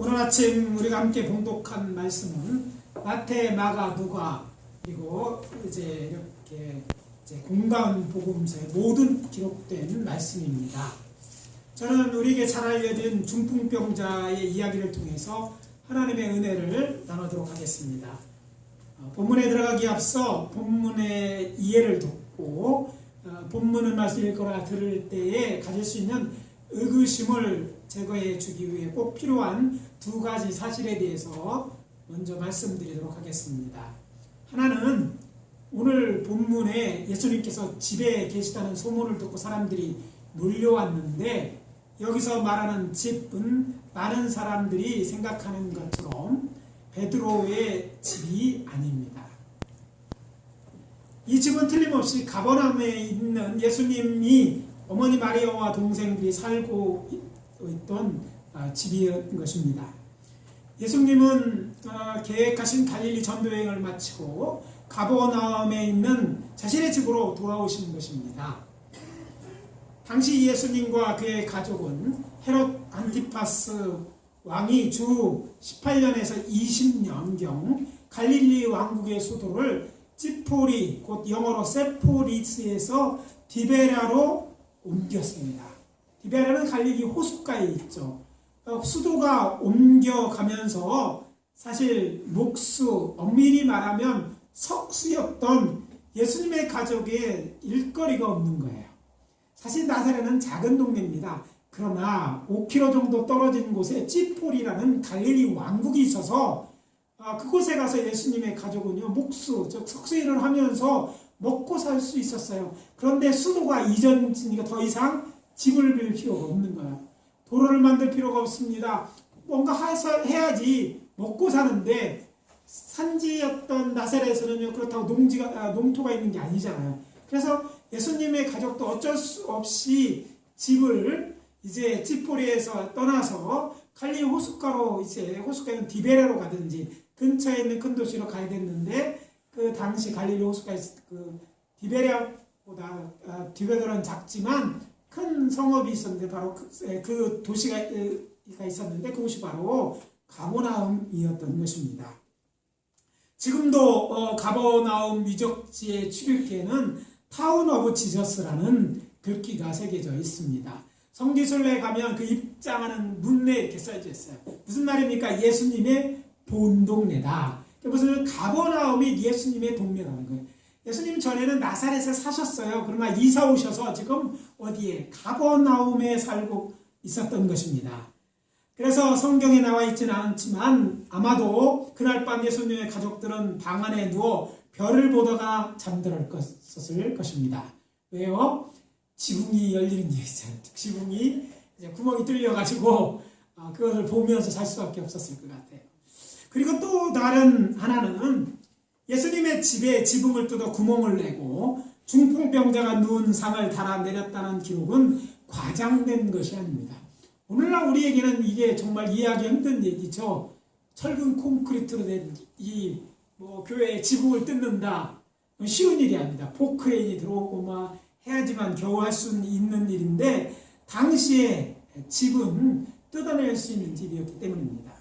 오늘 아침 우리가 함께 봉독한 말씀은 마태, 마가, 누가 그리고 이제 이렇게 공간 복음서에 모든 기록된 말씀입니다. 저는 우리에게 잘 알려진 중풍병자의 이야기를 통해서 하나님의 은혜를 나누도록 하겠습니다. 본문에 들어가기 앞서 본문의 이해를 돕고 본문의 말씀을 읽거나 들을 때에 가질 수 있는 의구심을 제거해 주기 위해 꼭 필요한 두 가지 사실에 대해서 먼저 말씀드리도록 하겠습니다. 하나는 오늘 본문에 예수님께서 집에 계시다는 소문을 듣고 사람들이 몰려왔는데 여기서 말하는 집은 많은 사람들이 생각하는 것처럼 베드로의 집이 아닙니다. 이 집은 틀림없이 가버나움에 있는 예수님이 어머니 마리아와 동생들이 살고 있던 집이었던 것입니다. 예수님은 계획하신 갈릴리 전도여행을 마치고 가버나움에 있는 자신의 집으로 돌아오신 것입니다. 당시 예수님과 그의 가족은 헤롯 안티파스 왕이 주 18년에서 20년경 갈릴리 왕국의 수도를 찌포리, 곧 영어로 세포리스에서 디베랴로 옮겼습니다. 디베랴는 갈릴리 호숫가에 있죠. 수도가 옮겨가면서 사실 목수, 엄밀히 말하면 석수였던 예수님의 가족의 일거리가 없는 거예요. 사실 나사렛은 작은 동네입니다. 그러나 5km 정도 떨어진 곳에 찌포리라는 갈릴리 왕국이 있어서 그곳에 가서 예수님의 가족은요, 목수, 즉 석수일을 하면서 먹고 살 수 있었어요. 그런데 수도가 이전이니까 더 이상 집을 빌 필요가 없는 거예요. 도로를 만들 필요가 없습니다. 뭔가 해야지 먹고 사는데 산지였던 나사렛에서는요, 그렇다고 농토가 있는 게 아니잖아요. 그래서 예수님의 가족도 어쩔 수 없이 집을 이제 찌포리에서 떠나서 갈릴리 호숫가로 이제 호숫가인 디베랴로 가든지 근처에 있는 큰 도시로 가야 됐는데 그 당시 갈릴리 호숫가에 그 디베랴보다 디베랴는 작지만 큰 성읍이 있었는데 바로 그 도시가 있었는데 그곳이 바로 가버나움이었던 것입니다. 지금도 가버나움 유적지의 출입기에는 타운 오브 지저스라는 글귀가 새겨져 있습니다. 성지순례에 가면 그 입장하는 문에 이렇게 써져 있어요. 무슨 말입니까? 예수님의 본동네다. 무슨 가버나움이 예수님의 동네라는 거예요. 예수님 전에는 나사렛에 사셨어요. 그러나 이사 오셔서 지금 어디에? 가버나움에 살고 있었던 것입니다. 그래서 성경에 나와 있지는 않지만 아마도 그날 밤 예수님의 가족들은 방 안에 누워 별을 보다가 잠들었을 것입니다. 왜요? 지붕이 열리는 게 있어요. 지붕이 이제 구멍이 뚫려가지고 그것을 보면서 살 수밖에 없었을 것 같아요. 그리고 또 다른 하나는 예수님의 집에 지붕을 뜯어 구멍을 내고 중풍병자가 누운 상을 달아내렸다는 기록은 과장된 것이 아닙니다. 오늘날 우리에게는 이게 정말 이해하기 힘든 얘기죠. 철근 콘크리트로 된 이 교회에 지붕을 뜯는다. 쉬운 일이 아닙니다. 포크레인이 들어오고 막 해야지만 겨우 할 수 있는 일인데 당시에 집은 뜯어낼 수 있는 집이었기 때문입니다.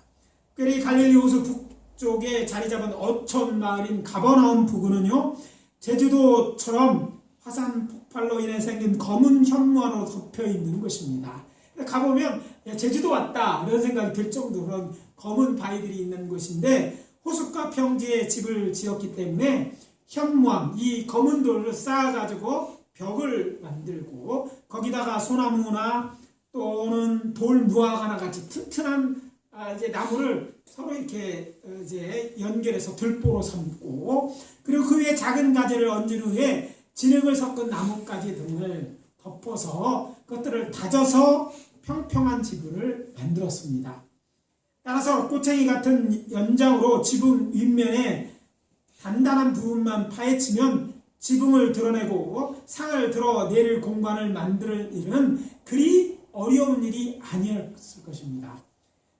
특별히 갈릴리 호수 북쪽에 자리 잡은 어촌 마을인 가버나움 부근은요, 제주도처럼 화산 폭발로 인해 생긴 검은 현무화로 덮여 있는 것입니다. 가보면 제주도 왔다 이런 생각이 들 정도로 그런 검은 바위들이 있는 곳인데 호숫가 평지에 집을 지었기 때문에 현무암, 이 검은 돌을 쌓아가지고 벽을 만들고 거기다가 소나무나 또는 돌 무화과 하나 같이 튼튼한 이제 나무를 서로 이렇게 이제 연결해서 들보로 삼고 그리고 그 위에 작은 가지를 얹은 후에 진흙을 섞은 나뭇가지 등을 덮어서 그것들을 다져서 평평한 지붕을 만들었습니다. 따라서 꼬챙이 같은 연장으로 지붕 윗면에 단단한 부분만 파헤치면 지붕을 드러내고 상을 드러내릴 공간을 만들 일은 그리 어려운 일이 아니었을 것입니다.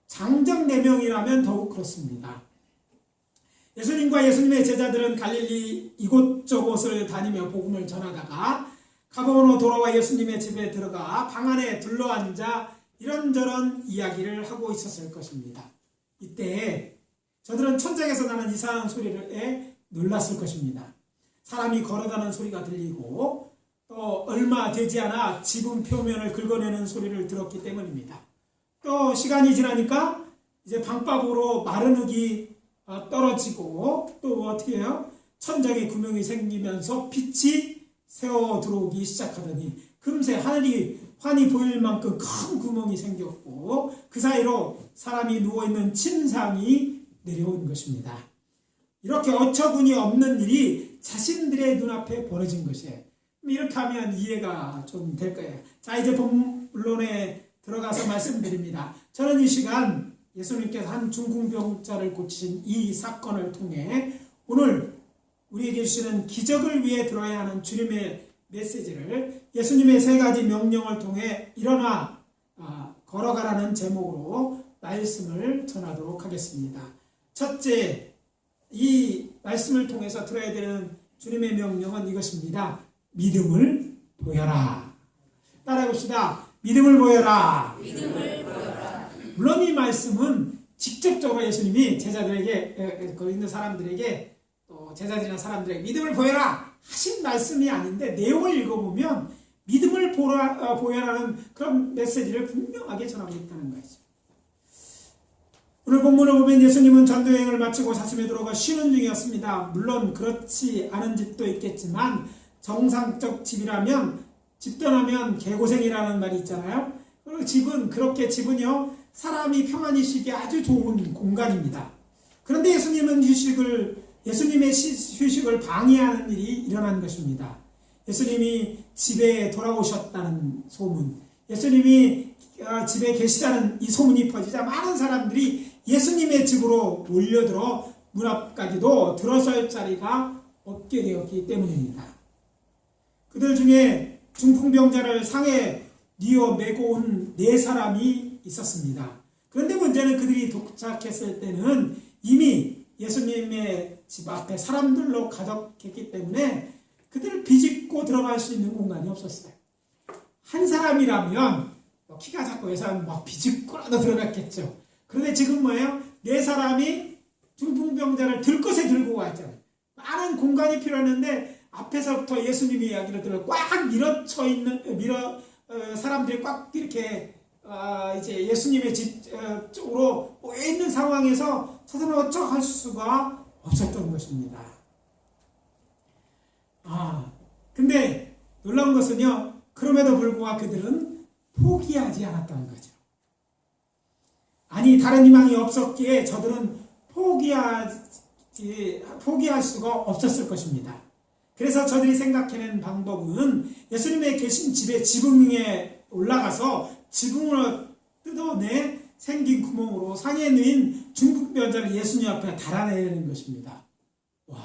장정 4명이라면 더욱 그렇습니다. 예수님과 예수님의 제자들은 갈릴리 이곳저곳을 다니며 복음을 전하다가 가버나움으로 돌아와 예수님의 집에 들어가 방 안에 둘러앉아 이런저런 이야기를 하고 있었을 것입니다. 이때 저들은 천장에서 나는 이상한 소리에 놀랐을 것입니다. 사람이 걸어가는 소리가 들리고 또 얼마 되지 않아 지붕 표면을 긁어내는 소리를 들었기 때문입니다. 또 시간이 지나니까 이제 방바닥으로 마른 흙이 떨어지고 또 어떻게 해요? 천장에 구멍이 생기면서 빛이 새어 들어오기 시작하더니 금세 하늘이 환히 보일 만큼 큰 구멍이 생겼고 그 사이로 사람이 누워있는 침상이 내려온 것입니다. 이렇게 어처구니 없는 일이 자신들의 눈앞에 벌어진 것이에요. 이렇게 하면 이해가 좀 될 거예요. 자, 이제 본론에 들어가서 말씀드립니다. 저는 이 시간 예수님께서 한 중풍병자를 고치신 이 사건을 통해 오늘 우리에게 주시는 기적을 위해 들어야 하는 주님의 메시지를 예수님의 세 가지 명령을 통해 일어나 걸어가라는 제목으로 말씀을 전하도록 하겠습니다. 첫째, 이 말씀을 통해서 들어야 되는 주님의 명령은 이것입니다. 믿음을 보여라. 따라해봅시다. 믿음을 보여라. 믿음을 보여라. 물론 이 말씀은 직접적으로 예수님이 제자들에게, 거기 있는 사람들에게, 또 제자들이나 사람들에게 믿음을 보여라 하신 말씀이 아닌데 내용을 읽어보면 믿음을 보여라는 그런 메시지를 분명하게 전하고 있다는 것이죠. 오늘 본문을 보면 예수님은 전도여행을 마치고 사슴에 들어가 쉬는 중이었습니다. 물론 그렇지 않은 집도 있겠지만 정상적 집이라면 집 떠나면 개고생이라는 말이 있잖아요. 그리고 집은요 사람이 평안히 쉬기 아주 좋은 공간입니다. 그런데 예수님의 휴식을 방해하는 일이 일어난 것입니다. 예수님이 집에 돌아오셨다는 소문, 예수님이 집에 계시다는 이 소문이 퍼지자 많은 사람들이 예수님의 집으로 몰려들어 문 앞까지도 들어설 자리가 없게 되었기 때문입니다. 그들 중에 중풍병자를 상에 뉘어 메고 온 4사람이 있었습니다. 그런데 문제는 그들이 도착했을 때는 이미 예수님의 집 앞에 사람들로 가득했기 때문에 그들을 비집고 들어갈 수 있는 공간이 없었어요. 한 사람이라면 키가 작고 해서 막 비집고라도 들어갔겠죠. 그런데 지금 뭐예요? 4사람이 중풍병자를 들것에 들고 왔잖아요. 많은 공간이 필요했는데 앞에서부터 예수님의 이야기를 들어 꽉 밀어쳐 있는 사람들이 꽉 이렇게 이제 예수님의 집 쪽으로 모여 있는 상황에서 사람을 어쩌할 수가 없었던 것입니다. 근데 놀라운 것은요, 그럼에도 불구하고 그들은 포기하지 않았다는 거죠. 아니, 다른 희망이 없었기에 저들은 포기할 수가 없었을 것입니다. 그래서 저들이 생각해낸 방법은 예수님의 계신 집의 지붕에 올라가서 지붕을 뜯어내 생긴 구멍으로 상에 누인 중풍병자를 예수님 앞에 달아내는 것입니다. 와,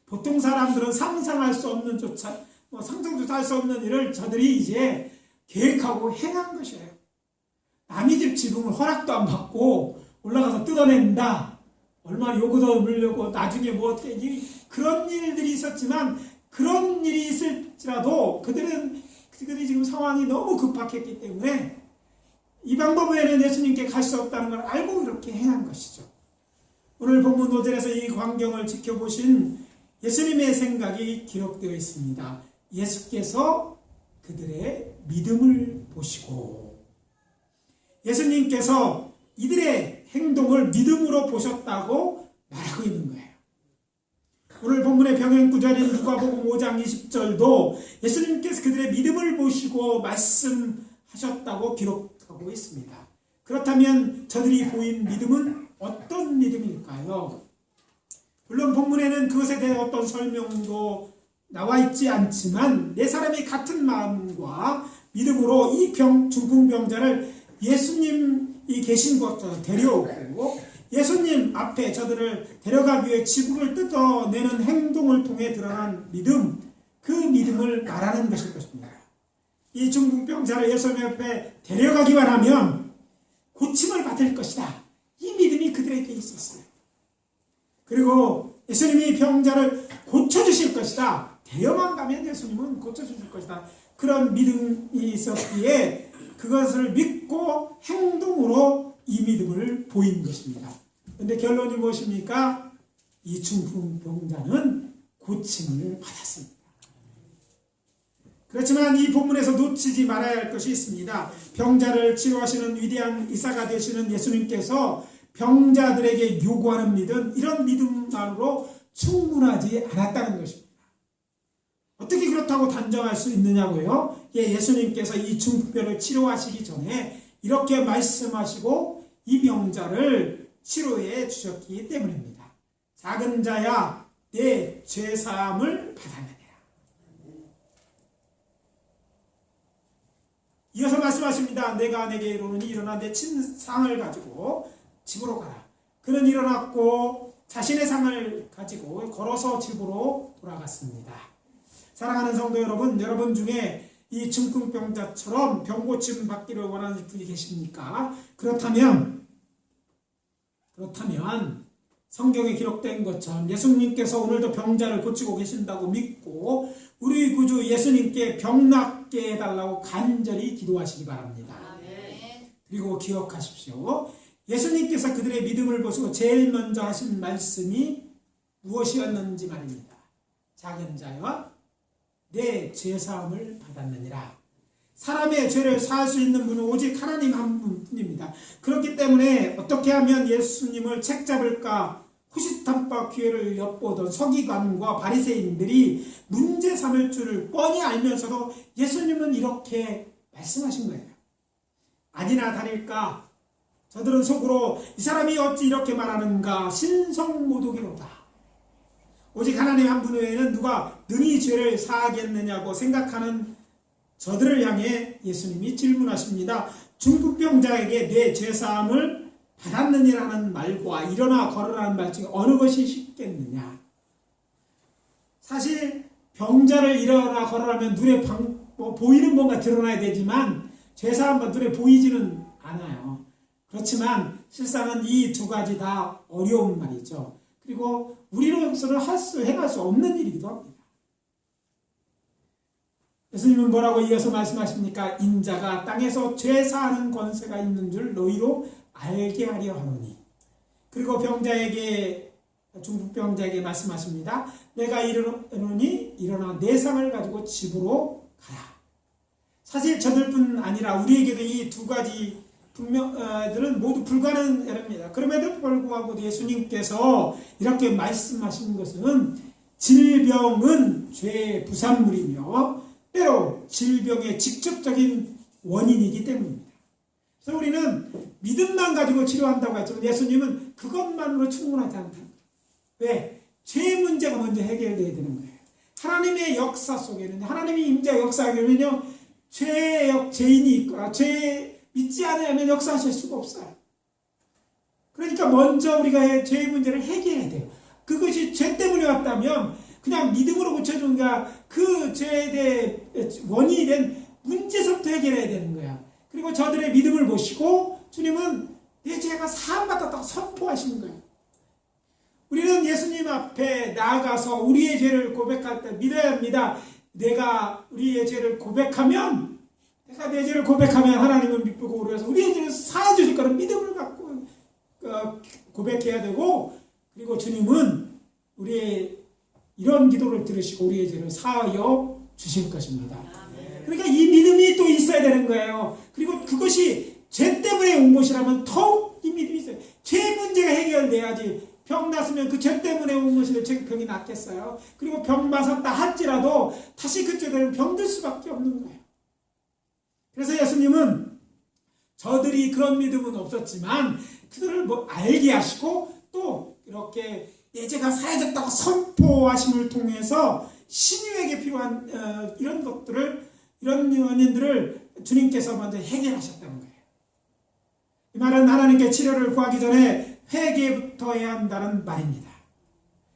보통 사람들은 상상할 수 없는 상상조차 할 수 없는 일을 저들이 이제 계획하고 행한 것이에요. 남의 집 지붕을 허락도 안 받고 올라가서 뜯어낸다. 얼마나 요구도 물려고 나중에 뭐 어떻게 그런 일들이 있었지만 그런 일이 있을지라도 그들이 지금 상황이 너무 급박했기 때문에 이 방법 외에는 예수님께 갈 수 없다는 걸 알고 이렇게 행한 것이죠. 오늘 본문 5절에서 이 광경을 지켜보신 예수님의 생각이 기록되어 있습니다. 예수께서 그들의 믿음을 보시고, 예수님께서 이들의 행동을 믿음으로 보셨다고 말하고 있는 거예요. 오늘 본문의 병행 구절인 누가복음 5장 20절도 예수님께서 그들의 믿음을 보시고 말씀하셨다고 기록하고 있습니다. 그렇다면 저들이 보인 믿음은 어떤 믿음일까요? 물론 본문에는 그것에 대해 어떤 설명도 나와 있지 않지만 4사람이 같은 마음과 믿음으로 이 중풍병자를 예수님이 계신 곳으로 데려오고 예수님 앞에 저들을 데려가기 위해 지붕을 뜯어내는 행동을 통해 드러난 믿음, 그 믿음을 말하는 것일 것입니다. 이 중풍병자를 예수님 앞에 데려가기만 하면 고침을 받을 것이다. 이 믿음이 그들에게 있었어요. 그리고 예수님이 병자를 고쳐주실 것이다. 데려만 가면 예수님은 고쳐주실 것이다. 그런 믿음이 있었기에 그것을 믿고 행동으로 이 믿음을 보인 것입니다. 그런데 결론이 무엇입니까? 이 중풍병자는 고침을 받았습니다. 그렇지만 이 본문에서 놓치지 말아야 할 것이 있습니다. 병자를 치료하시는 위대한 의사가 되시는 예수님께서 병자들에게 요구하는 믿음, 이런 믿음만으로 충분하지 않았다는 것입니다. 어떻게 그렇다고 단정할 수 있느냐고요? 예수님께서 이 중풍병을 치료하시기 전에 이렇게 말씀하시고 이 병자를 치료해 주셨기 때문입니다. 작은 자야, 내 죄사함을 받았느니라. 이어서 말씀하십니다. 내가 내게 이르노니 일어나 내 친상을 가지고 집으로 가라. 그는 일어났고 자신의 상을 가지고 걸어서 집으로 돌아갔습니다. 사랑하는 성도 여러분, 여러분 중에 이 중풍병자처럼 병고침 받기를 원하는 분이 계십니까? 그렇다면 성경에 기록된 것처럼 예수님께서 오늘도 병자를 고치고 계신다고 믿고 우리 구주 예수님께 병 낫게 해달라고 간절히 기도하시기 바랍니다. 그리고 기억하십시오. 예수님께서 그들의 믿음을 보시고 제일 먼저 하신 말씀이 무엇이었는지 말입니다. 작은 자여, 내 죄사함을 받았느니라. 사람의 죄를 사할 수 있는 분은 오직 하나님 한 분뿐입니다. 그렇기 때문에 어떻게 하면 예수님을 책잡을까 호시탐파 기회를 엿보던 서기관과 바리새인들이 문제 삼을 줄을 뻔히 알면서도 예수님은 이렇게 말씀하신 거예요. 아니나 다를까 저들은 속으로 이 사람이 어찌 이렇게 말하는가 신성모독이로다. 오직 하나님 한 분 외에는 누가 능히 죄를 사하겠느냐고 생각하는 저들을 향해 예수님이 질문하십니다. 중풍병자에게 내 죄사함을 받았느니라는 말과 일어나 걸으라는 말 중에 어느 것이 쉽겠느냐. 사실 병자를 일어나 걸으라면 눈에 보이는 뭔가 드러나야 되지만 죄사함은 눈에 보이지는 않아요. 그렇지만 실상은 이 두 가지 다 어려운 말이죠. 그리고 우리로서는 행할 수 없는 일이기도 합니다. 예수님은 뭐라고 이어서 말씀하십니까? 인자가 땅에서 죄사하는 권세가 있는 줄 너희로 알게 하려 하노니. 그리고 중풍병자에게 말씀하십니다. 내가 이르노니 일어나 내 상을 가지고 집으로 가라. 사실 저들뿐 아니라 우리에게도 이 두 가지 들은 모두 불가능합니다. 그럼에도 불구하고 예수님께서 이렇게 말씀하신 것은 질병은 죄의 부산물이며 때로 질병의 직접적인 원인이기 때문입니다. 그래서 우리는 믿음만 가지고 치료한다고 했지만 예수님은 그것만으로 충분하지 않다. 왜? 죄 문제가 먼저 해결돼야 되는 거예요. 하나님의 역사 속에는 하나님이 임재 역사하면요 죄인이 있거나 죄 믿지 않으면 역사하실 수가 없어요. 그러니까 먼저 우리가 죄의 문제를 해결해야 돼요. 그것이 죄 때문에 왔다면 그냥 믿음으로 고쳐주는가 그 죄에 대해 원인이 된 문제부터 해결해야 되는 거야. 그리고 저들의 믿음을 보시고 주님은 내 죄가 사함받았다고 선포하시는 거예요. 우리는 예수님 앞에 나아가서 우리의 죄를 고백할 때 믿어야 합니다. 내가 우리의 죄를 고백하면 내가 내 죄를 고백하면 하나님은 미쁘고 우리에서 우리의 죄를 사해 주실 거라는 믿음을 갖고 고백해야 되고 그리고 주님은 우리의 이런 기도를 들으시고 우리의 죄를 사하여 주실 것입니다. 그러니까 이 믿음이 또 있어야 되는 거예요. 그리고 그것이 죄 때문에 온 것이라면 더욱 이 믿음이 있어요. 죄 문제가 해결돼야지 병 났으면 그 죄 때문에 온 것인데 병이 낫겠어요. 그리고 병 맞았다 할지라도 다시 그 죄대로 병들 수밖에 없는 거예요. 그래서 예수님은 저들이 그런 믿음은 없었지만 그들을 알게 하시고 또 이렇게 내 죄가 사해졌다고 선포하심을 통해서 신유에게 필요한 이런 것들을 이런 원인들을 주님께서 먼저 해결하셨다는 거예요. 이 말은 하나님께 치료를 구하기 전에 회개부터 해야 한다는 말입니다.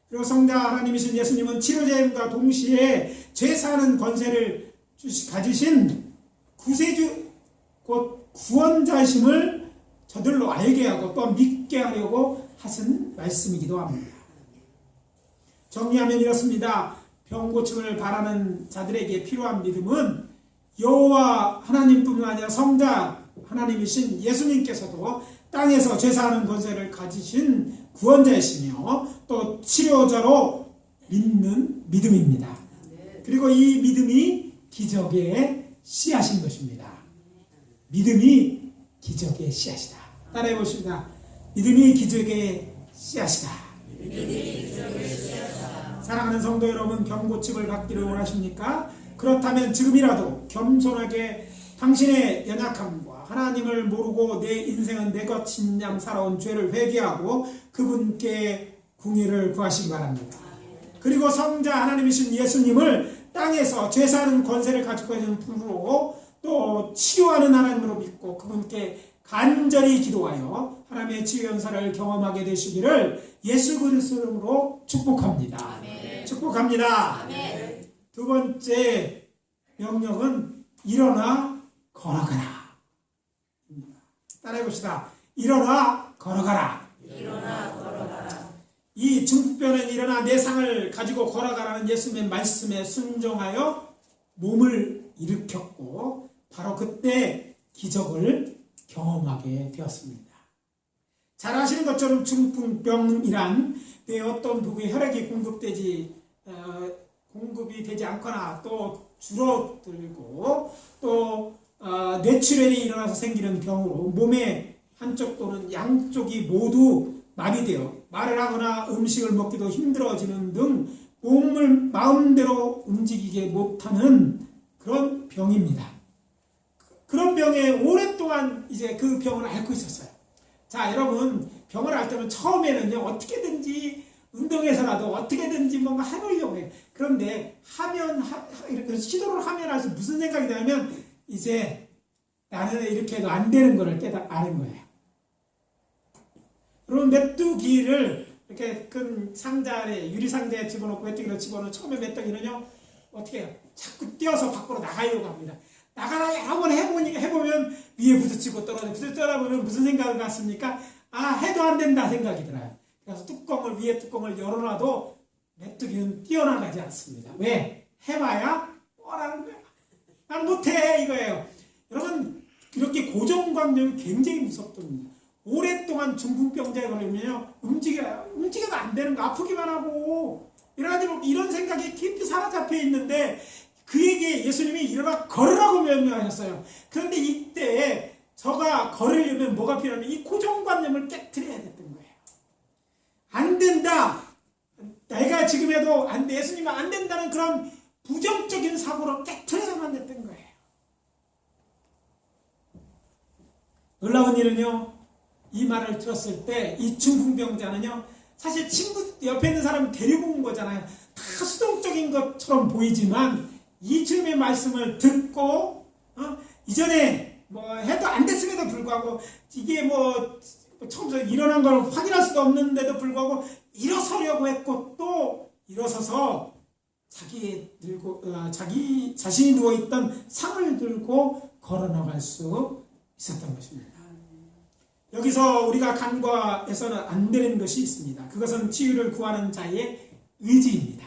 그리고 성자 하나님이신 예수님은 치료자임과 동시에 죄사하는 권세를 가지신 구세주 곧 구원자심을 저들로 알게 하고 또 믿게 하려고 하신 말씀이기도 합니다. 정리하면 이렇습니다. 병고침을 바라는 자들에게 필요한 믿음은 여호와 하나님뿐만 아니라 성자 하나님이신 예수님께서도 땅에서 죄사하는 권세를 가지신 구원자이시며 또 치료자로 믿는 믿음입니다. 그리고 이 믿음이 기적의 씨앗인 것입니다. 믿음이 기적의 씨앗이다. 따라해 보십니다. 믿음이 기적의 씨앗이다. 사랑하는 성도 여러분, 병고침을 받기를 원하십니까? 그렇다면 지금이라도 겸손하게 당신의 연약함과 하나님을 모르고 내 인생은 내 것인 양 살아온 죄를 회개하고 그분께 궁의를 구하시기 바랍니다. 그리고 성자 하나님이신 예수님을 땅에서 죄사하는 권세를 가지고 있는 분으로 또 치료하는 하나님으로 믿고 그분께 간절히 기도하여 하나님의 치유 연사를 경험하게 되시기를 예수 그리스도 이름으로 축복합니다. 아멘. 축복합니다. 아멘. 두 번째 명령은 일어나 걸어가라. 따라해 봅시다. 일어나 걸어가라. 일어나 걸어가라. 이 중풍병은 일어나 내 상을 가지고 걸어가라는 예수님의 말씀에 순종하여 몸을 일으켰고 바로 그때 기적을 경험하게 되었습니다. 잘 아시는 것처럼 중풍병이란 내 어떤 부분에 혈액이 공급이 되지 않거나 또 줄어들고 또 뇌출혈이 일어나서 생기는 병으로 몸의 한쪽 또는 양쪽이 모두 마비되어 말을 하거나 음식을 먹기도 힘들어지는 등 몸을 마음대로 움직이게 못하는 그런 병입니다. 그런 병에 오랫동안 이제 그 병을 앓고 있었어요. 자, 여러분, 병을 앓을 때는 처음에는요, 어떻게든지 운동해서라도 어떻게든지 뭔가 해보려고 해요. 그런데 이렇게 시도를 하면 할수록 무슨 생각이 나면 이제 나는 이렇게 해도 안 되는 거를 아는 거예요. 그러면 메뚜기를 이렇게 큰 상자 안에, 유리상자에 집어넣고 메뚜기를 집어넣으면 처음에 메뚜기는요, 어떻게 해요? 자꾸 뛰어서 밖으로 나가려고 합니다. 나가라 여러 번 해보면 위에 부딪히고 떨어지면 무슨 생각을 갖습니까? 아, 해도 안 된다 생각이 들어요. 그래서 위에 뚜껑을 열어놔도 메뚜기는 뛰어나가지 않습니다. 왜? 해봐야 뻔하는 거야. 난 못해 이거예요. 여러분, 이렇게 고정관념이 굉장히 무섭습니다. 오랫동안 중풍병자에 걸리면요, 움직여도 안 되는 거, 아프기만 하고 이래가지고 이런 생각이 깊이 사로잡혀 있는데 그에게 예수님이 일어나 걸으라고 명령하셨어요. 그런데 이때 저가 걸으려면 뭐가 필요하면 이 고정관념을 깨트려야 됐던 거예요. 안 된다. 내가 지금 해도 안 돼. 예수님은 안 된다는 그런 부정적인 사고로 깨트려야만 됐던 거예요. 놀라운 일은요, 이 말을 들었을 때 이 중풍병자는요, 사실 친구 옆에 있는 사람 데리고 온 거잖아요. 다 수동적인 것처럼 보이지만 이 주님의 말씀을 듣고 이전에 뭐 해도 안 됐음에도 불구하고 이게 처음부터 일어난 걸 확인할 수도 없는데도 불구하고 일어서려고 했고 또 일어서서 자기 자신이 누워있던 상을 들고 걸어나갈 수 있었던 것입니다. 여기서 우리가 간과해서는 안 되는 것이 있습니다. 그것은 치유를 구하는 자의 의지입니다.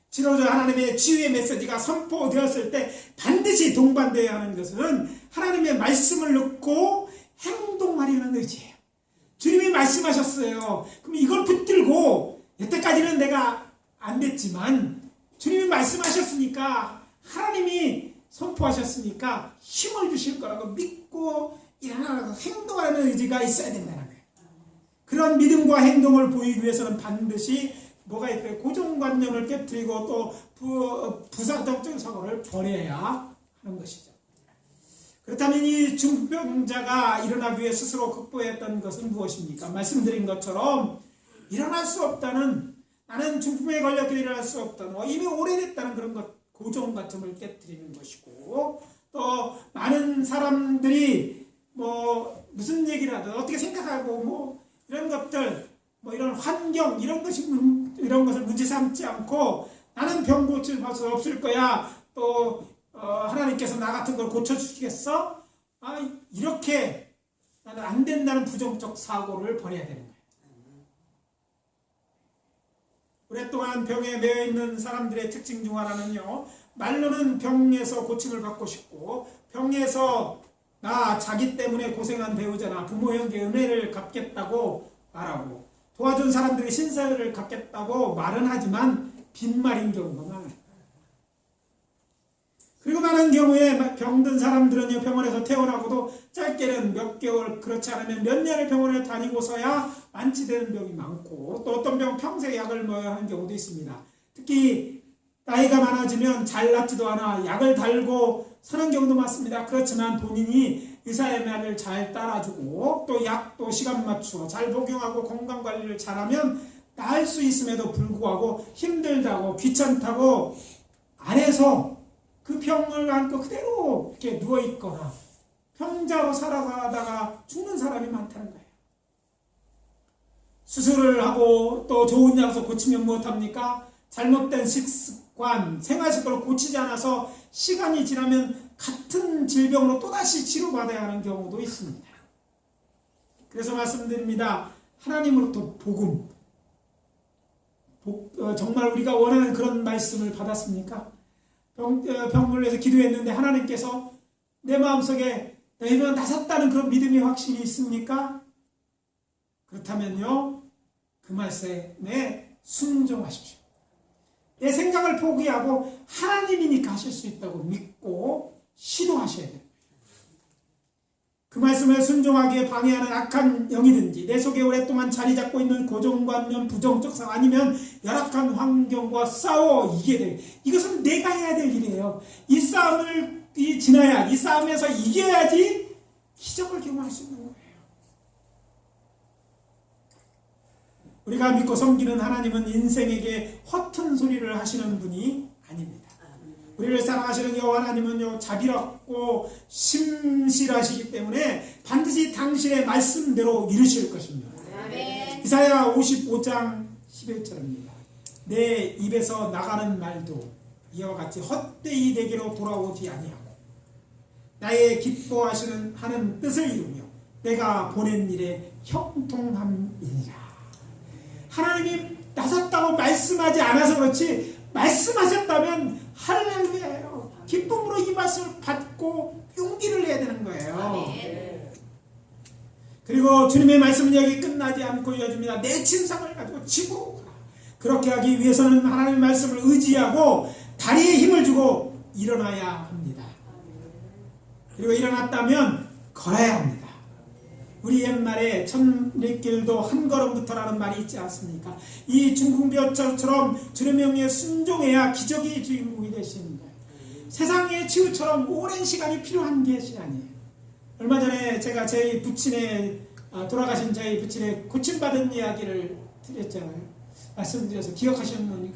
치료자 하나님의 치유의 메시지가 선포되었을 때 반드시 동반되어야 하는 것은 하나님의 말씀을 듣고 행동하려는 의지예요. 주님이 말씀하셨어요. 그럼 이걸 붙들고 여태까지는 내가 안 됐지만 주님이 말씀하셨으니까 하나님이 선포하셨으니까 힘을 주실 거라고 믿고 일어나서 행동하는 의지가 있어야 된다는 거예요. 그런 믿음과 행동을 보이기 위해서는 반드시 뭐가 있고요? 고정관념을 깨뜨리고 또 부사적인 사고를 버려야 하는 것이죠. 그렇다면 이 중풍병자가 일어나기 위해 스스로 극복했던 것은 무엇입니까? 말씀드린 것처럼 일어날 수 없다는, 나는 중풍에 걸렸기에 일어날 수 없다는, 이미 오래됐다는 그런 것, 고정관념을 깨뜨리는 것이고, 또 많은 사람들이 무슨 얘기를 하든 어떻게 생각하고 이런 것들, 이런 환경, 이런 것을 문제 삼지 않고 나는 병 고칠 수 없을 거야. 또 하나님께서 나 같은 걸 고쳐주시겠어? 이렇게 나는 안 된다는 부정적 사고를 버려야 되는 거예요. 오랫동안 병에 매여 있는 사람들의 특징 중 하나는요, 말로는 병에서 고침을 받고 싶고, 병에서 나 자기 때문에 고생한 배우자나 부모 형제 은혜를 갚겠다고 말하고, 도와준 사람들이 신사를 갚겠다고 말은 하지만 빈말인 경우가 많아요. 그리고 많은 경우에 병든 사람들은요, 병원에서 퇴원하고도 짧게는 몇 개월, 그렇지 않으면 몇 년을 병원에 다니고서야 완치되는 병이 많고, 또 어떤 병 평생 약을 먹어야 하는 경우도 있습니다. 특히 나이가 많아지면 잘 낫지도 않아 약을 달고 사는 경우도 많습니다. 그렇지만 본인이 의사의 말을 잘 따라주고 또 약도 시간 맞추어 잘 복용하고 건강관리를 잘하면 나을 수 있음에도 불구하고 힘들다고 귀찮다고 안 해서 그 병을 안고 그대로 이렇게 누워있거나 병자로 살아가다가 죽는 사람이 많다는 거예요. 수술을 하고 또 좋은 약에서 고치면 무엇합니까? 잘못된 식습관, 생활습관을 고치지 않아서 시간이 지나면 같은 질병으로 또다시 치료받아야 하는 경우도 있습니다. 그래서 말씀드립니다. 하나님으로부터 복음, 정말 우리가 원하는 그런 말씀을 받았습니까? 병을 위해서 기도했는데 하나님께서 내 마음속에 너희는 나섰다는 그런 믿음이 확신이 있습니까? 그렇다면요, 그 말씀에 순종하십시오. 내 생각을 포기하고 하나님이니까 하실 수 있다고 믿고 시도하셔야 돼요. 그 말씀에 순종하기에 방해하는 악한 영이든지 내 속에 오랫동안 자리 잡고 있는 고정관념, 부정적 상 아니면 열악한 환경과 싸워 이기게 돼요. 이것은 내가 해야 될 일이에요. 이 싸움을 지나야, 이 싸움에서 이겨야지 기적을 경험할 수 있는 거예요. 우리가 믿고 섬기는 하나님은 인생에게 허튼 소리를 하시는 분이 아닙니다. 우리를 사랑하시는 여호와 하나님은요, 자비롭고 심실하시기 때문에 반드시 당신의 말씀대로 이루실 것입니다. 이사야 55장 11절입니다. 내 입에서 나가는 말도 이와 같이 헛되이 내게로 돌아오지 아니하고 나의 기뻐하시는 하는 뜻을 이루며 내가 보낸 일에 형통함이니라. 하나님이 나섰다고 말씀하지 않아서 그렇지 말씀하셨다면 할렐루야예요. 기쁨으로 이 말씀을 받고 용기를 내야 되는 거예요. 그리고 주님의 말씀은 여기 끝나지 않고 이어집니다. 내 침상을 가지고 지고 가라. 그렇게 하기 위해서는 하나님의 말씀을 의지하고 다리에 힘을 주고 일어나야 합니다. 그리고 일어났다면 걸어야 합니다. 우리 옛말에 천리길도 한 걸음부터라는 말이 있지 않습니까? 이 중풍병처럼 주님의 명령에 순종해야 기적의 주인공이 되시는 거예요. 세상의 치유처럼 오랜 시간이 필요한 것이 아니에요. 얼마 전에 제가 저희 부친의 돌아가신 저희 부친의 고침받은 이야기를 드렸잖아요. 말씀드려서 기억하시는 분이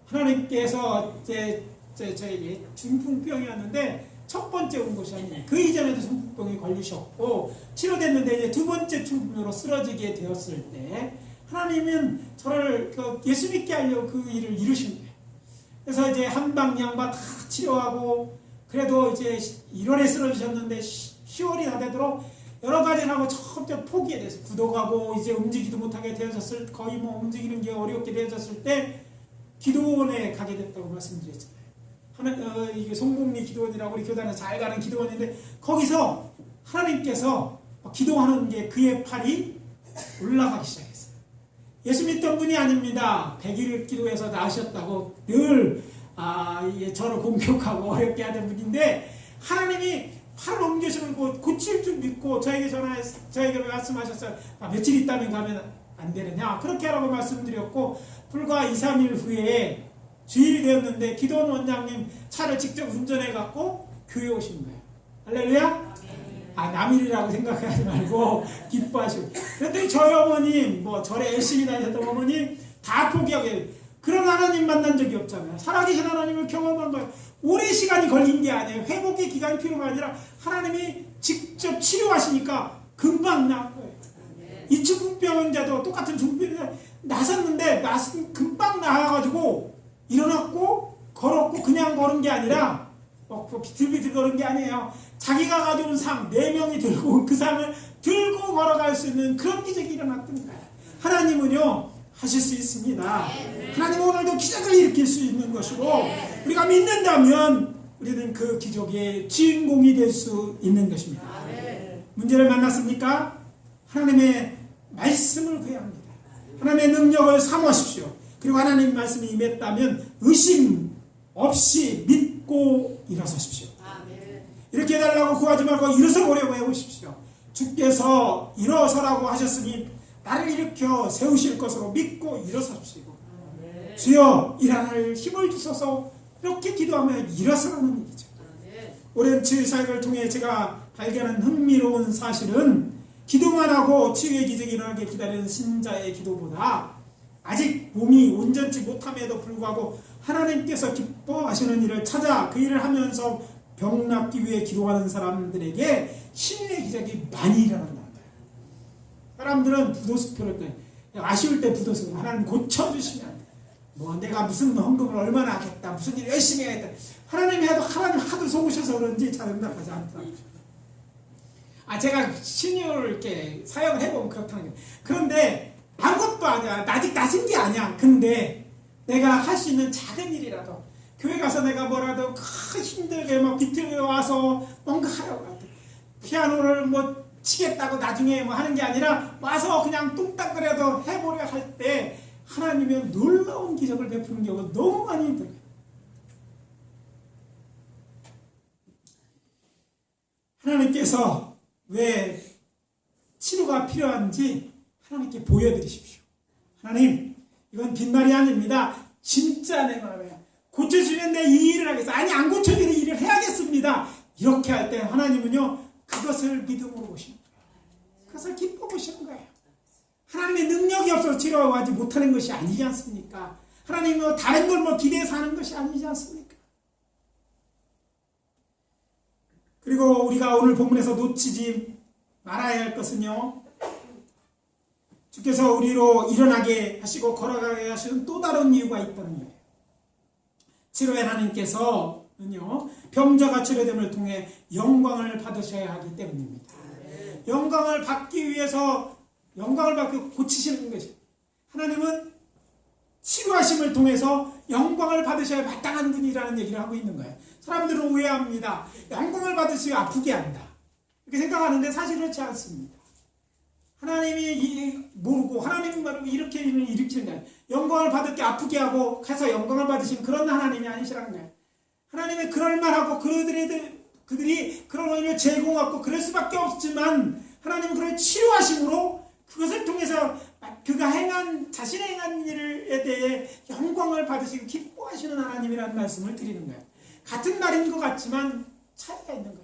하나님께서 저에게 중풍병이었는데 첫 번째 온 것이 아니에요. 그 이전에도 중풍병이 걸리셨고 치료됐는데 이제 두 번째 중풍으로 쓰러지게 되었을 때 하나님은 저를 예수 믿게 하려고 그 일을 이루신 거예요. 그래서 이제 한방향과 다 치료하고 그래도 이제 1월에 쓰러지셨는데 10월이 다 되도록 여러 가지를 하고 처음부터 포기에 대해서 구독하고 이제 움직이도 못하게 되어졌을 거의 뭐 움직이는 게 어렵게 되어졌을 때 기도원에 가게 됐다고 말씀드렸잖아요. 이게 송복리 기도원이라고 우리 교단에서 잘 가는 기도원인데 거기서 하나님께서 기도하는 게 그의 팔이 올라가기 시작했어요. 예수 믿던 분이 아닙니다. 100일 기도해서 나으셨다고 늘 저를 공격하고 어렵게 하는 분인데 하나님이 팔을 옮겨주는 고칠 줄 믿고 저에게 말씀하셨어요. 며칠 있다면 가면 안 되느냐 그렇게 하라고 말씀드렸고 불과 2, 3일 후에 주일이 되었는데 기도원 원장님 차를 직접 운전해 갖고 교회 오신 거예요. 할렐루야? 남일이라고 생각하지 말고 기뻐하시고. 그런데 저희 어머님 절에 열심히 다니셨던 어머님 다 포기하게 그런 하나님 만난 적이 없잖아요. 살아계신 하나님을 경험한 거예요. 오랜 시간이 걸린 게 아니에요. 회복의 기간이 필요가 아니라 하나님이 직접 치료하시니까 금방 나은 거예요. 이 중풍병자도 똑같은 중풍병자 나섰는데 금방 나아가지고 일어났고 걸었고 그냥 걸은 게 아니라 비틀비틀 걸은 게 아니에요. 자기가 가져온 상 4명이 들고 그 상을 들고 걸어갈 수 있는 그런 기적이 일어났던 거예요. 하나님은요 하실 수 있습니다. 하나님은 오늘도 기적을 일으킬 수 있는 것이고 우리가 믿는다면 우리는 그 기적의 주인공이 될 수 있는 것입니다. 문제를 만났습니까? 하나님의 말씀을 구해야 합니다. 하나님의 능력을 사모하십시오. 그리고 하나님 말씀이 임했다면 의심 없이 믿고 일어서십시오. 이렇게 해달라고 구하지 말고 일어서 보려고 해보십시오. 주께서 일어서라고 하셨으니 나를 일으켜 세우실 것으로 믿고 일어서십시오. 주여 일어날 힘을 주소서. 이렇게 기도하며 일어서라는 얘기죠. 오랜 치유 사역을 통해 제가 발견한 흥미로운 사실은 기도만 하고 치유의 기적이 일어나게 기다리는 신자의 기도보다 아직 몸이 온전치 못함에도 불구하고 하나님께서 기뻐하시는 일을 찾아 그 일을 하면서 병 낫기 위해 기도하는 사람들에게 신의 기적이 많이 일어난다는 거예요. 사람들은 부도수표를 때 아쉬울 때 부도수 하나님 고쳐주시면 뭐 내가 무슨 헌금을 얼마나 하겠다 무슨 일 열심히 해야겠다 하나님이 해도 하나님 하도 속으셔서 그런지 잘 응답하지 않더라고요. 제가 신유를 이렇게 사역을 해보면 그렇다는 거예요. 그런데 아무것도 아니야. 아직 낮은 게 아니야. 근데 내가 할 수 있는 작은 일이라도 교회 가서 내가 뭐라도 힘들게 막 비틀어 와서 뭔가 하려고 하고 피아노를 뭐 치겠다고 나중에 뭐 하는 게 아니라 와서 그냥 뚱땅거려도 해보려 할 때 하나님의 놀라운 기적을 베푸는 경우가 너무 많이 있더라고요. 하나님께서 왜 치료가 필요한지 하나님께 보여드리십시오. 하나님 이건 빈말이 아닙니다. 진짜 내 마음이야. 고쳐주면 내 이 일을 하겠어. 아니 안 고쳐주는 일을 해야겠습니다. 이렇게 할 때 하나님은요 그것을 믿음으로 보시는 거예요. 그것을 기뻐 보시는 거예요. 하나님의 능력이 없어서 치료하지 못하는 것이 아니지 않습니까? 하나님은 다른 걸 뭐 기대해서 하는 것이 아니지 않습니까? 그리고 우리가 오늘 본문에서 놓치지 말아야 할 것은요. 주께서 우리로 일어나게 하시고 걸어가게 하시는 또 다른 이유가 있다는 거예요. 치료의 하나님께서는요. 병자가 치료됨을 통해 영광을 받으셔야 하기 때문입니다. 영광을 받기 위해서 영광을 받고 고치시는 것이 하나님은 치료하심을 통해서 영광을 받으셔야 마땅한 분이라는 얘기를 하고 있는 거예요. 사람들은 오해합니다. 영광을 받으시고 아프게 한다. 이렇게 생각하는데 사실 그렇지 않습니다. 하나님이 모르고 하나님이 모르고 이렇게 일으키는 거예요. 영광을 받을 게 아프게 하고 가서 영광을 받으시는 그런 하나님이 아니시라는 거예요. 하나님이 그럴 만하고 그들이 그런 원인을 제공하고 그럴 수밖에 없지만 하나님은 그를 치료하심으로 그것을 통해서 그가 자신의 행한 일에 대해 영광을 받으시고 기뻐하시는 하나님이라는 말씀을 드리는 거예요. 같은 말인 것 같지만 차이가 있는 거예요.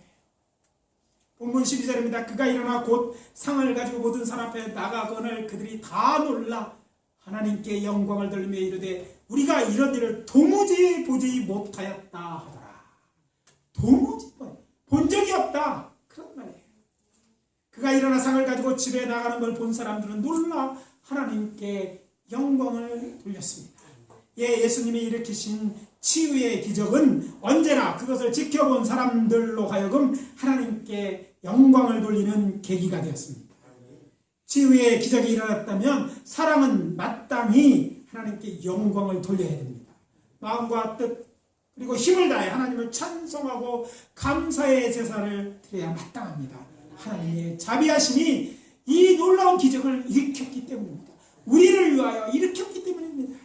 본문 12절입니다. 그가 일어나 곧 상을 가지고 모든 사람 앞에 나가거늘 그들이 다 놀라 하나님께 영광을 돌리며 이르되 우리가 이런 일을 도무지 보지 못하였다 하더라. 도무지 본 적이 없다. 그런 말이에요. 그가 일어나 상을 가지고 집에 나가는 걸 본 사람들은 놀라 하나님께 영광을 돌렸습니다. 예수님이 일으키신 치유의 기적은 언제나 그것을 지켜본 사람들로 하여금 하나님께 영광을 돌리는 계기가 되었습니다. 치유의 기적이 일어났다면 사람은 마땅히 하나님께 영광을 돌려야 됩니다. 마음과 뜻 그리고 힘을 다해 하나님을 찬송하고 감사의 제사를 드려야 마땅합니다. 하나님의 자비하심이 이 놀라운 기적을 일으켰기 때문입니다. 우리를 위하여 일으켰기 때문입니다.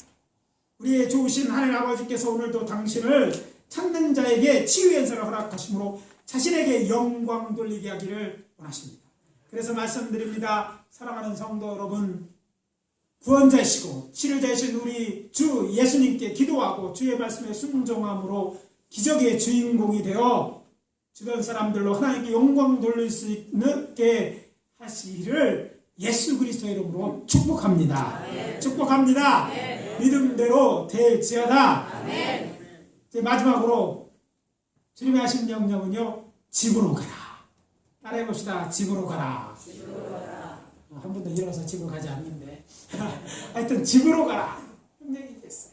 우리의 좋으신 하나님 아버지께서 오늘도 당신을 찾는 자에게 치유의 은사를 허락하심으로 자신에게 영광 돌리게 하기를 원하십니다. 그래서 말씀드립니다. 사랑하는 성도 여러분, 구원자이시고 치료자이신 우리 주 예수님께 기도하고 주의 말씀에 순종함으로 기적의 주인공이 되어 주변 사람들로 하나님께 영광 돌릴 수 있게 하시기를 예수 그리스도의 이름으로 축복합니다. 아멘. 축복합니다. 아멘. 믿음대로 될지어다. 아멘. 이제 마지막으로 주님이 하신 명령은요. 집으로 가라. 따라해 봅시다. 집으로 가라. 집으로 가라. 한 분도 일어나서 집으로 가지 않는데 하여튼 집으로 가라. 명령이 됐어요.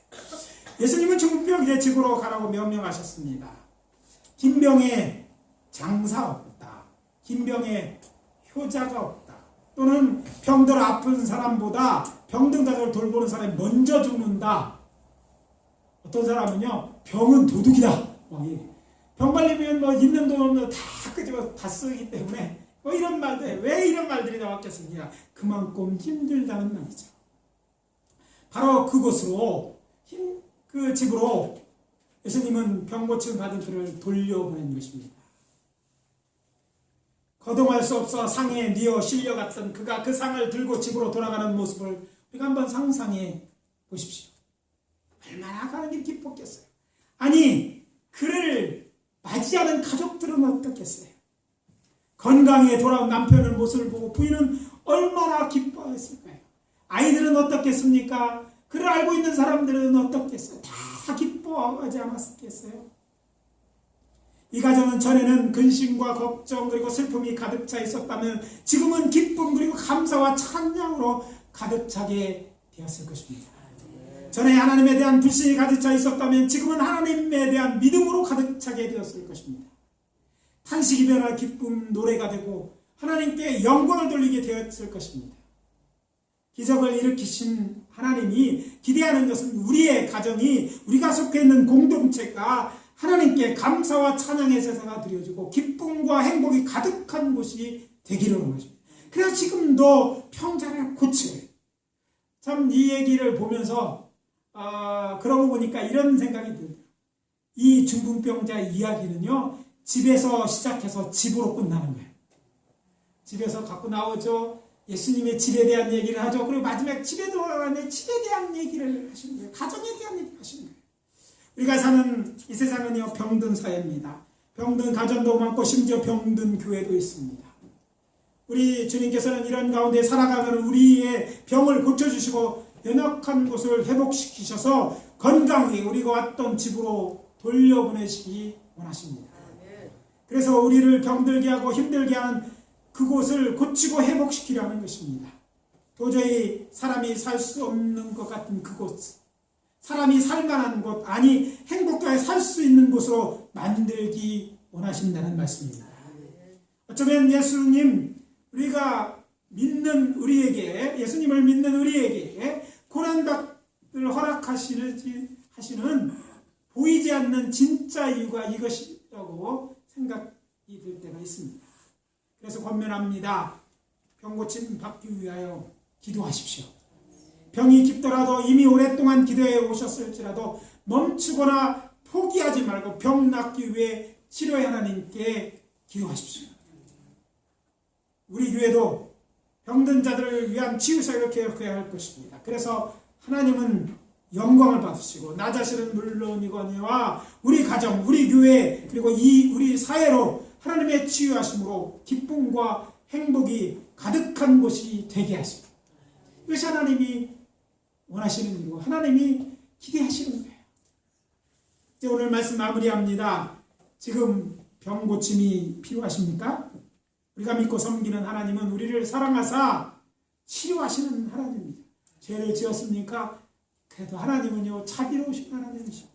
예수님은 중병의 집으로 가라고 명령하셨습니다. 김병에 장사 없다. 김병에 효자가 없다. 또는 병들어 아픈 사람보다 병든 자들을 돌보는 사람이 먼저 죽는다. 어떤 사람은요, 병은 도둑이다. 병 걸리면 뭐 있는 돈 없는 다 끄집어 다 쓰기 때문에 뭐 이런 말들, 왜 이런 말들이 나왔겠습니까? 그만큼 힘들다는 말이죠. 바로 그곳으로 그 집으로 예수님은 병 고침을 받은 그를 돌려보낸 것입니다. 거동할 수 없어 상에 뉘어 실려갔던 그가 그 상을 들고 집으로 돌아가는 모습을 우리가 한번 상상해 보십시오. 얼마나 가는 길이 기뻤겠어요. 아니, 그를 맞이하는 가족들은 어떻겠어요? 건강에 돌아온 남편의 모습을 보고 부인은 얼마나 기뻐했을까요? 아이들은 어떻겠습니까? 그를 알고 있는 사람들은 어떻겠어요? 다 기뻐하지 않았겠어요? 이 가정은 전에는 근심과 걱정 그리고 슬픔이 가득 차 있었다면 지금은 기쁨 그리고 감사와 찬양으로 가득 차게 되었을 것입니다. 전에 하나님에 대한 불신이 가득 차 있었다면 지금은 하나님에 대한 믿음으로 가득 차게 되었을 것입니다. 탄식이 변화 기쁨 노래가 되고 하나님께 영광을 돌리게 되었을 것입니다. 기적을 일으키신 하나님이 기대하는 것은 우리의 가정이 우리가 속해 있는 공동체가 하나님께 감사와 찬양의 제사가 드려지고 기쁨과 행복이 가득한 곳이 되기를 원하십니다. 그래서 지금도 병자를 고쳐요. 참 이 얘기를 보면서 그러고 보니까 이런 생각이 들어요. 이 중풍병자 이야기는요, 집에서 시작해서 집으로 끝나는 거예요. 집에서 갖고 나오죠. 예수님의 집에 대한 얘기를 하죠. 그리고 마지막에 집에 돌아가는데 집에 대한 얘기를 하시는 거예요. 가정에 대한 얘기를 하시는 거예요. 우리가 사는 이 세상은요, 병든 사회입니다. 병든 가정도 많고 심지어 병든 교회도 있습니다. 우리 주님께서는 이런 가운데 살아가는 우리의 병을 고쳐주시고 연약한 곳을 회복시키셔서 건강하게 우리가 왔던 집으로 돌려보내시기 원하십니다. 그래서 우리를 병들게 하고 힘들게 하는 그곳을 고치고 회복시키려는 것입니다. 도저히 사람이 살 수 없는 것 같은 그곳, 사람이 살만한 곳, 아니 행복하게 살 수 있는 곳으로 만들기 원하신다는 말씀입니다. 어쩌면 예수님, 우리가 믿는 우리에게, 예수님을 믿는 우리에게 고난받을 허락하시는 보이지 않는 진짜 이유가 이것이라고 생각이 들 때가 있습니다. 그래서 권면합니다. 병 고침 받기 위하여 기도하십시오. 병이 깊더라도 이미 오랫동안 기도해 오셨을지라도 멈추거나 포기하지 말고 병 낫기 위해 치료의 하나님께 기도하십시오. 우리 교회도 병든 자들을 위한 치유사역을 계획해야 할 것입니다. 그래서 하나님은 영광을 받으시고 나 자신은 물론이거니와 우리 가정, 우리 교회 그리고 우리 사회로 하나님의 치유하심으로 기쁨과 행복이 가득한 곳이 되게 하십니다. 이것이 하나님이 원하시는 일이고 하나님이 기대하시는 거예요. 이제 오늘 말씀 마무리합니다. 지금 병 고침이 필요하십니까? 우리가 믿고 섬기는 하나님은 우리를 사랑하사 치료하시는 하나님입니다. 죄를 지었습니까? 그래도 하나님은요, 자비로우신 하나님이십니다.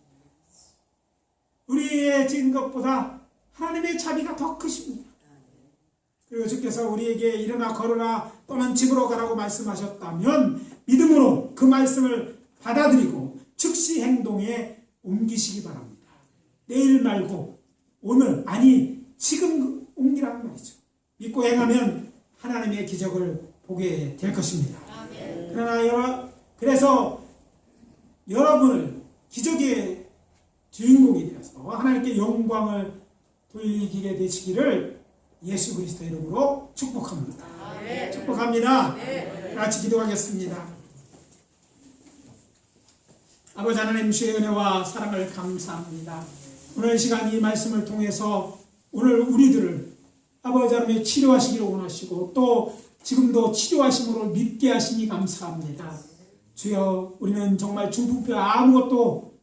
우리의 지은 것보다 하나님의 자비가 더 크십니다. 그리고 주께서 우리에게 일어나 걸어라 또는 집으로 가라고 말씀하셨다면 믿음으로 그 말씀을 받아들이고 즉시 행동에 옮기시기 바랍니다. 내일 말고 오늘, 아니 지금 옮기라는 말이죠. 믿고 행하면 하나님의 기적을 보게 될 것입니다. 그러나 그래서 여러분을 기적의 주인공이 되어서 하나님께 영광을 돌리게 되시기를 예수 그리스도의 이름으로 축복합니다. 축복합니다. 같이 기도하겠습니다. 아버지 하나님, 주의 은혜와 사랑을 감사합니다. 오늘 시간 이 말씀을 통해서 오늘 우리들을 아버지 하나님의 치료하시기를 원하시고 또 지금도 치료하심으로 믿게 하시니 감사합니다. 주여, 우리는 정말 중풍병 아무것도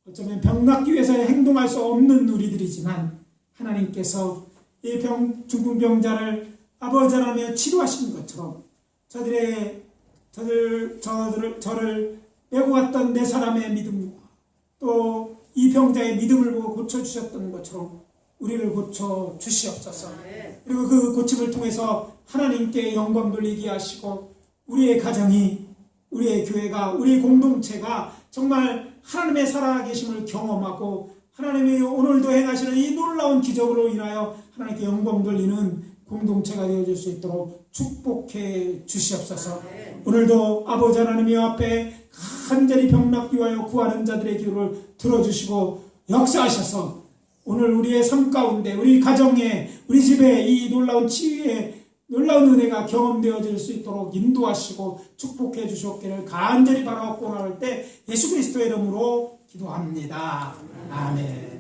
어쩌면 병 낫기 위해서 행동할 수 없는 우리들이지만 하나님께서 이 중풍병자를 아버지 하나님의 치료하시는 것처럼 저를 메고 갔던 네 사람의 믿음과 또 이 병자의 믿음을 보고 고쳐주셨던 것처럼 우리를 고쳐 주시옵소서. 그리고 그 고침을 통해서 하나님께 영광 돌리게 하시고 우리의 가정이, 우리의 교회가, 우리 공동체가 정말 하나님의 살아계심을 경험하고 하나님이 오늘도 행하시는 이 놀라운 기적으로 인하여 하나님께 영광 돌리는 공동체가 되어줄 수 있도록 축복해 주시옵소서. 오늘도 아버지 하나님의 앞에 간절히 병납 비하여 구하는 자들의 기도를 들어주시고 역사하셔서 오늘 우리의 삶 가운데, 우리 가정에, 우리 집에 이 놀라운 치유의 놀라운 은혜가 경험되어질 수 있도록 인도하시고 축복해 주셨기를 간절히 바라옵고 나올 때 예수 그리스도의 이름으로 기도합니다. 아멘.